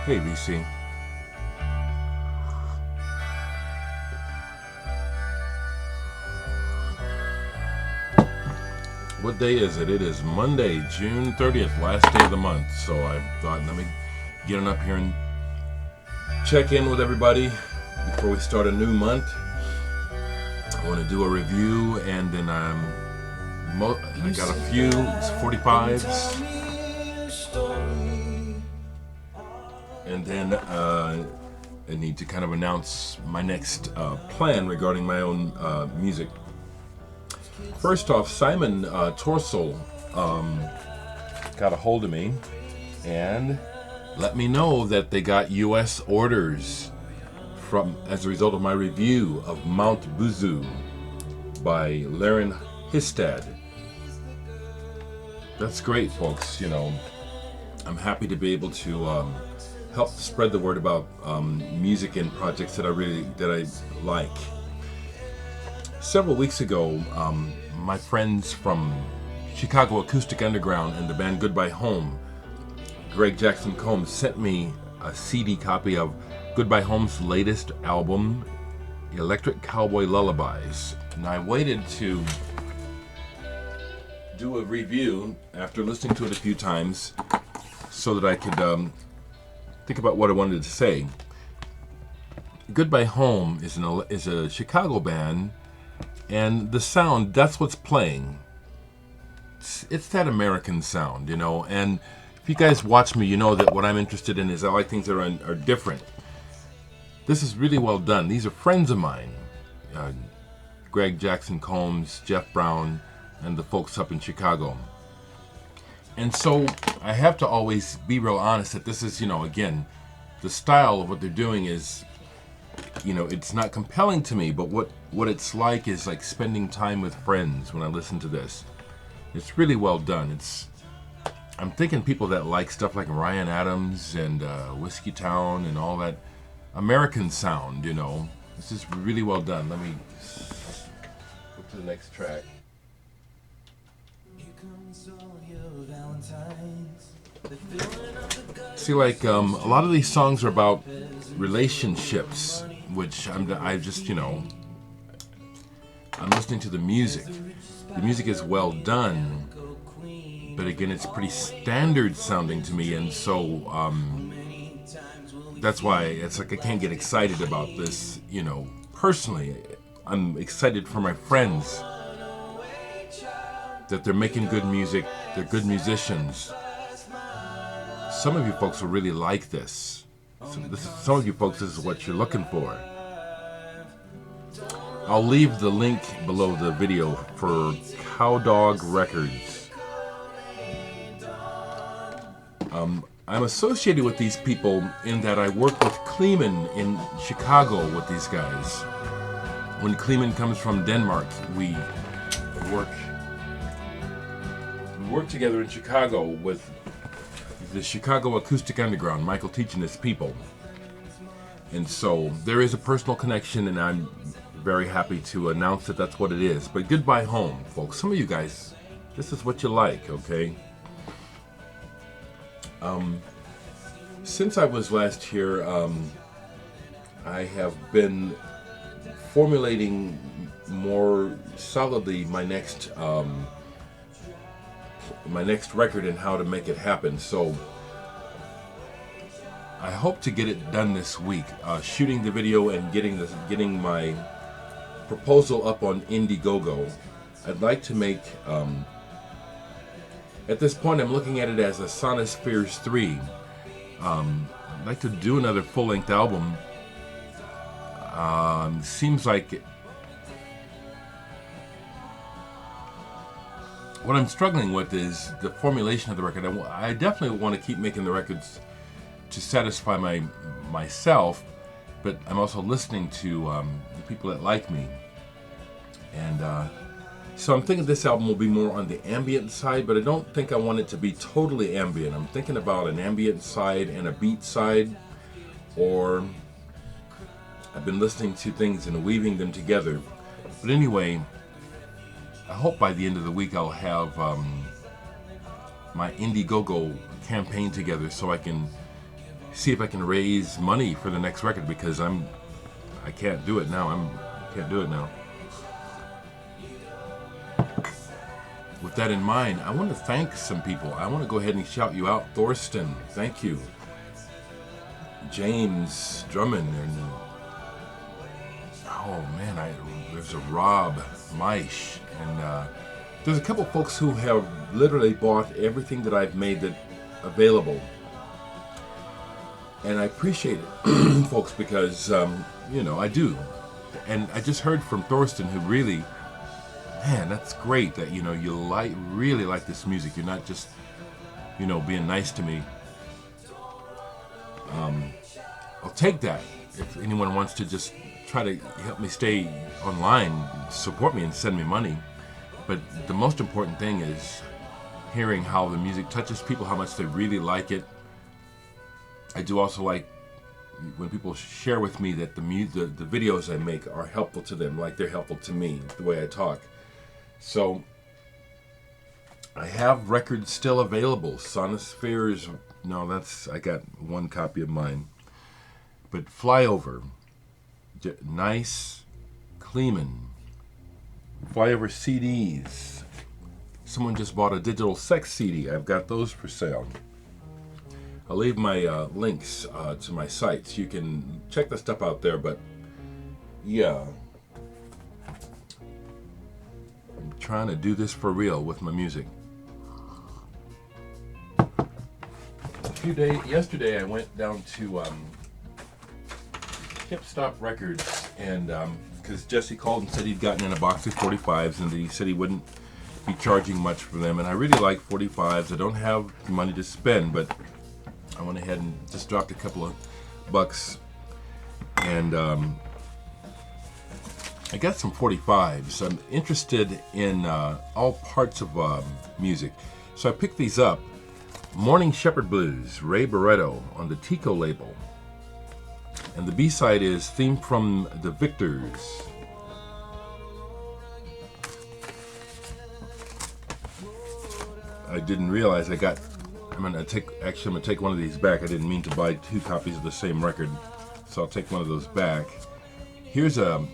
Hey, VC. What day is it? It is Monday, June 30th, last day of the month. So I thought, let me get on up here and check in with everybody before we start a new month. I want to do a review, and then I got a few 45s, and then I need to kind of announce my next plan regarding my own music. First off, Simon Torsel got a hold of me and let me know that they got U.S. orders as a result of my review of Mount Buzu by Laren Histad. That's great, folks. You know, I'm happy to be able to help spread the word about music and projects that I like. Several weeks ago, my friends from Chicago Acoustic Underground and the band Goodbye Home, Greg Jackson Combs, sent me a CD copy of Goodbye Home's latest album, Electric Cowboy Lullabies. And I waited to do a review after listening to it a few times so that I could think about what I wanted to say. Goodbye Home is a Chicago band, and the sound, that's what's playing. It's that American sound, you know. And if you guys watch me, you know that what I'm interested in is I like things that are different. This is really well done. These are friends of mine. Greg Jackson Combs, Jeff Brown, and the folks up in Chicago. And so I have to always be real honest that this is, you know, again, the style of what they're doing is, you know, it's not compelling to me, but what it's like is like spending time with friends when I listen to this. It's really well done. I'm thinking people that like stuff like Ryan Adams and Whiskey Town and all that American sound, you know. This is really well done. Let me go to the next track. See, like a lot of these songs are about relationships, which I just, you know, I'm listening to the music. The music is well done, but again, it's pretty standard sounding to me, and so that's why it's like I can't get excited about this, you know. Personally, I'm excited for my friends that they're making good music, they're good musicians. Some of you folks will really like this. Some of you folks, this is what you're looking for. I'll leave the link below the video for Cowdog Records. I'm associated with these people in that I work with Kleeman in Chicago with these guys. When Kleeman comes from Denmark, we work together in Chicago with the Chicago Acoustic Underground, Michael teaching his people. And so there is a personal connection, and I'm very happy to announce that that's what it is. But Goodbye Home, folks. Some of you guys, this is what you like, okay? Since I was last here, I have been formulating more solidly my next record and how to make it happen. So I hope to get it done this week, shooting the video and getting my proposal up on Indiegogo. I'd like to make, at this point I'm looking at it as a Sonospheres 3. I'd like to do another full-length album. Seems like what I'm struggling with is the formulation of the record. I definitely want to keep making the records to satisfy myself, but I'm also listening to the people that like me. And so I'm thinking this album will be more on the ambient side, but I don't think I want it to be totally ambient. I'm thinking about an ambient side and a beat side, or I've been listening to things and weaving them together. But anyway, I hope by the end of the week I'll have my Indiegogo campaign together so I can see if I can raise money for the next record, because I can't do it now. I can't do it now. With that in mind, I want to thank some people. I want to go ahead and shout you out. Thorsten, thank you. James Drummond, and oh man, there's a Rob Meisch, and there's a couple folks who have literally bought everything that I've made that available, and I appreciate it, folks, because you know, I do. And I just heard from Thorsten, who really, man, that's great that, you know, you really like this music. You're not just, you know, being nice to me. I'll take that. If anyone wants to just try to help me stay online, support me and send me money. But the most important thing is hearing how the music touches people, how much they really like it. I do also like when people share with me that the videos I make are helpful to them, like they're helpful to me, the way I talk. So I have records still available. Sonospheres, no, I got one copy of mine. But Flyover, nice, Kleeman, Flyover CDs. Someone just bought a digital sex CD. I've got those for sale. I'll leave my links to my sites. You can check the stuff out there, but yeah. I'm trying to do this for real with my music. Yesterday I went down to Hip Stop Records, and because Jesse called and said he'd gotten in a box of 45s, and he said he wouldn't be charging much for them, and I really like 45s. I don't have money to spend, but I went ahead and just dropped a couple of bucks, and I got some 45s. I'm interested in all parts of music, so I picked these up. Morning Shepherd Blues, Ray Barretto on the Tico label. And the B-side is Theme from the Victors. I didn't realize I'm gonna take one of these back. I didn't mean to buy two copies of the same record, so I'll take one of those back. Here's a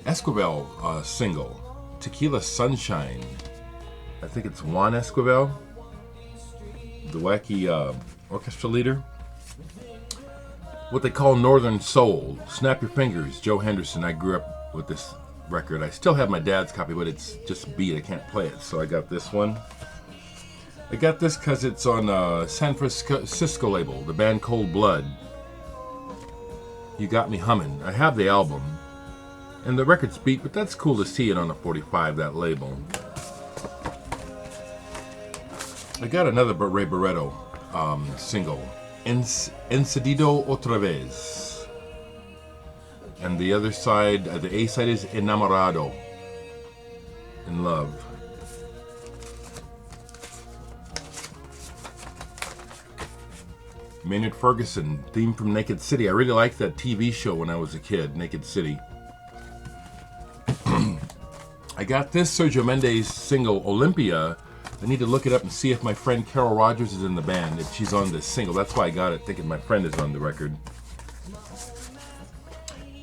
Esquivel single, Tequila Sunshine. I think it's Juan Esquivel, the wacky orchestra leader. What they call Northern Soul. Snap Your Fingers, Joe Henderson. I grew up with this record. I still have my dad's copy, but it's just beat. I can't play it, so I got this one. I got this because it's on San Francisco label, the band Cold Blood. You Got Me Humming. I have the album, and the record's beat, but that's cool to see it on a 45, that label. I got another Ray Barretto single, Encendido Otra Vez. And the other side, the A side is Enamorado, In Love. Maynard Ferguson, theme from Naked City. I really liked that TV show when I was a kid, Naked City. I got this Sergio Mendes single, Olympia. I need to look it up and see if my friend Carol Rogers is in the band, if she's on this single. That's why I got it, thinking my friend is on the record.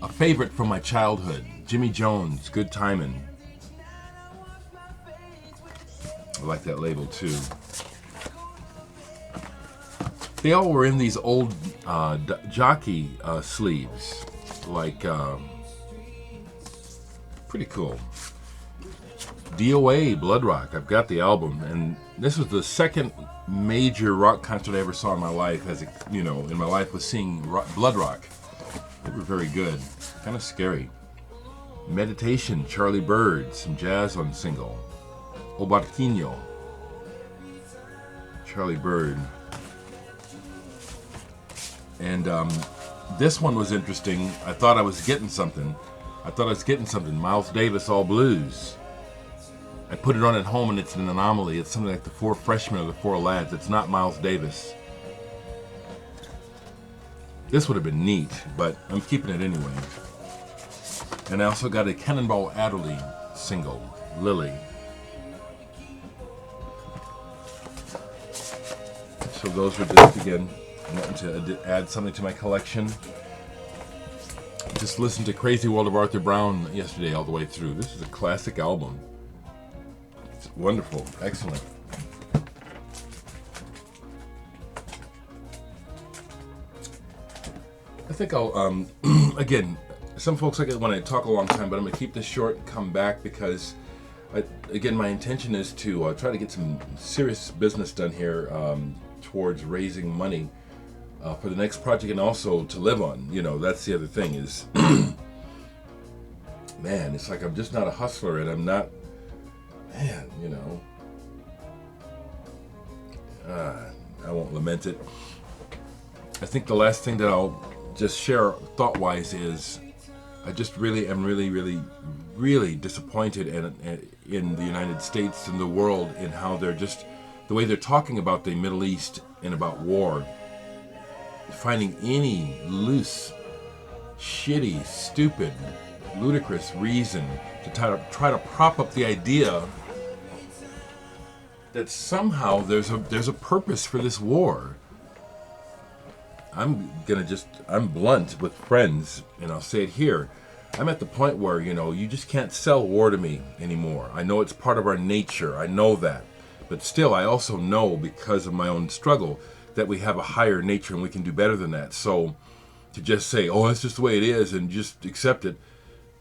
A favorite from my childhood, Jimmy Jones, Good Timin'. I like that label too. They all were in these old jockey sleeves, like pretty cool. DOA, Blood Rock. I've got the album, and this was the second major rock concert I ever saw in my life. In my life was seeing Blood Rock. They were very good, kind of scary. Meditation, Charlie Bird, some jazz on single. O Barquinho, Charlie Bird. And this one was interesting. I thought I was getting something. Miles Davis, All Blues. I put it on at home, and it's an anomaly. It's something like the Four Freshmen or the Four Lads. It's not Miles Davis. This would have been neat, but I'm keeping it anyway. And I also got a Cannonball Adderley single, Lily. So those are just, again, wanting to add something to my collection. Just listened to Crazy World of Arthur Brown yesterday all the way through. This is a classic album. It's wonderful, excellent. I think I'll, again, some folks like it when I talk a long time, but I'm going to keep this short and come back because, again, my intention is to try to get some serious business done here towards raising money for the next project and also to live on. You know, that's the other thing is, man, it's like I'm just not a hustler and I'm not, man, you know, I won't lament it. I think the last thing that I'll just share thought-wise is I just really am really disappointed in the United States and the world in how they're just, the way they're talking about the Middle East and about war, finding any loose, shitty, stupid, ludicrous reason to try to prop up the idea that somehow there's a purpose for this war. I'm blunt with friends, and I'll say it here. I'm at the point where, you know, you just can't sell war to me anymore. I know it's part of our nature. I know that. But still, I also know, because of my own struggle, that we have a higher nature and we can do better than that. So to just say, oh, that's just the way it is and just accept it,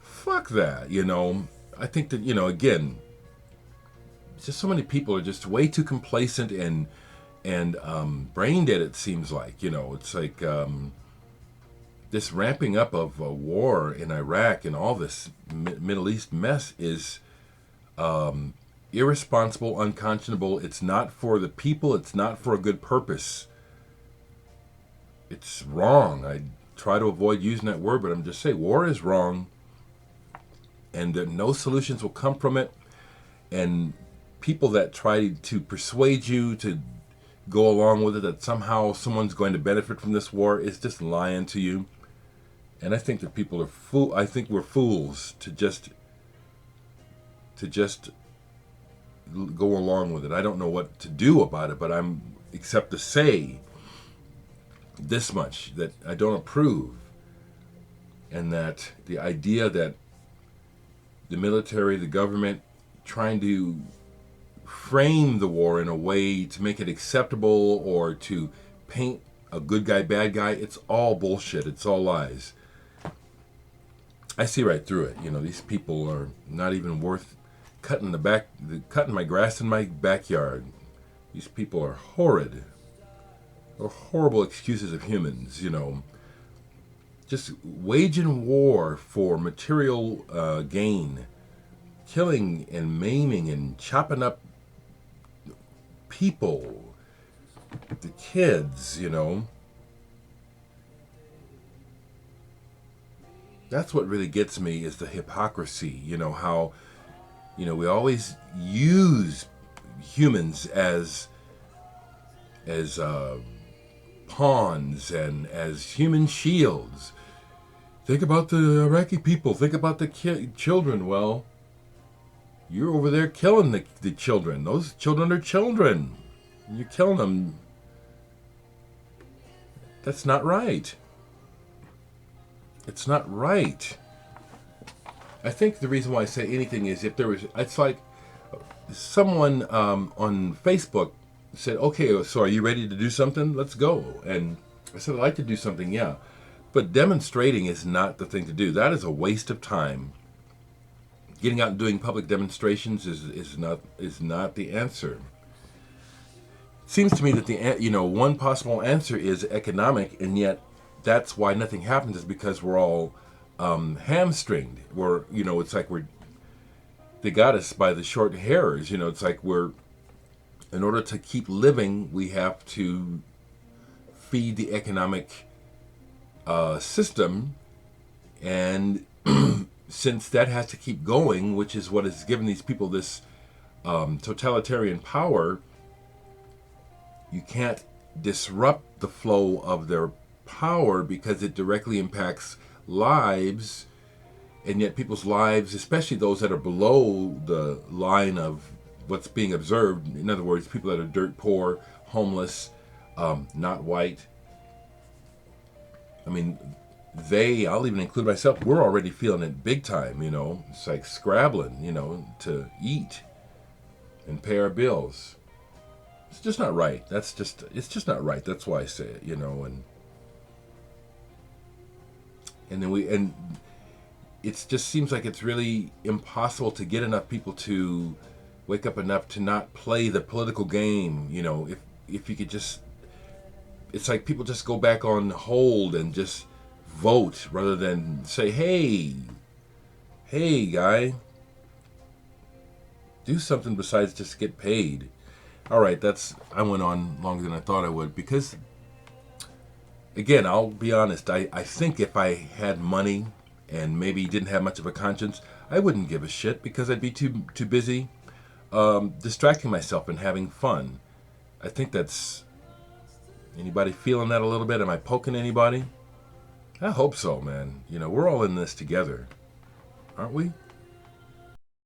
fuck that, you know. I think that, you know, again, just so many people are just way too complacent and brain dead, it seems like. You know, it's like this ramping up of war in Iraq and all this Middle East mess is irresponsible, unconscionable. It's not for the people. It's not for a good purpose. It's wrong. I try to avoid using that word, but I'm just saying war is wrong, and that no solutions will come from it. And people that try to persuade you to go along with it, that somehow someone's going to benefit from this war, is just lying to you. And I think that people are I think we're fools to just go along with it. I don't know what to do about it, but except to say this much, that I don't approve, and that the idea that the military, the government, trying to frame the war in a way to make it acceptable or to paint a good guy, bad guy, it's all bullshit. It's all lies. I see right through it. You know, these people are not even worth cutting my grass in my backyard. These people are horrid. They're horrible excuses of humans, you know. Just waging war for material gain, killing and maiming and chopping up people, the kids, you know. That's what really gets me, is the hypocrisy. You know, how, you know, we always use humans as pawns and as human shields. Think about the Iraqi people. Think about the children. Well, you're over there killing the children. Those children are children. You're killing them. That's not right. It's not right. I think the reason why I say anything is if there was, it's like someone on Facebook said, okay, so are you ready to do something? Let's go. And I said, I'd like to do something, yeah. But demonstrating is not the thing to do. That is a waste of time. Getting out and doing public demonstrations is not the answer. It seems to me that one possible answer is economic, and yet that's why nothing happens, is because we're all hamstringed. It's like they got us by the short hairs. It's like in order to keep living, we have to feed the economic system, and since that has to keep going, which is what has given these people this totalitarian power, you can't disrupt the flow of their power because it directly impacts lives, and yet people's lives, especially those that are below the line of what's being observed, in other words, people that are dirt poor, homeless, not white, I mean, I'll even include myself, we're already feeling it big time, you know. It's like scrabbling, you know, to eat and pay our bills. It's just not right. It's just not right. That's why I say it, you know, and then and it just seems like it's really impossible to get enough people to wake up enough to not play the political game, you know. If you could just, it's like people just go back on hold and just vote rather than say, hey guy, do something besides just get paid. All right, I went on longer than I thought I would, because again, I'll be honest, I think if I had money and maybe didn't have much of a conscience, I wouldn't give a shit, because I'd be too busy distracting myself and having fun. I think that's, anybody feeling that a little bit? Am I poking anybody? I hope so, man. You know, we're all in this together, aren't we?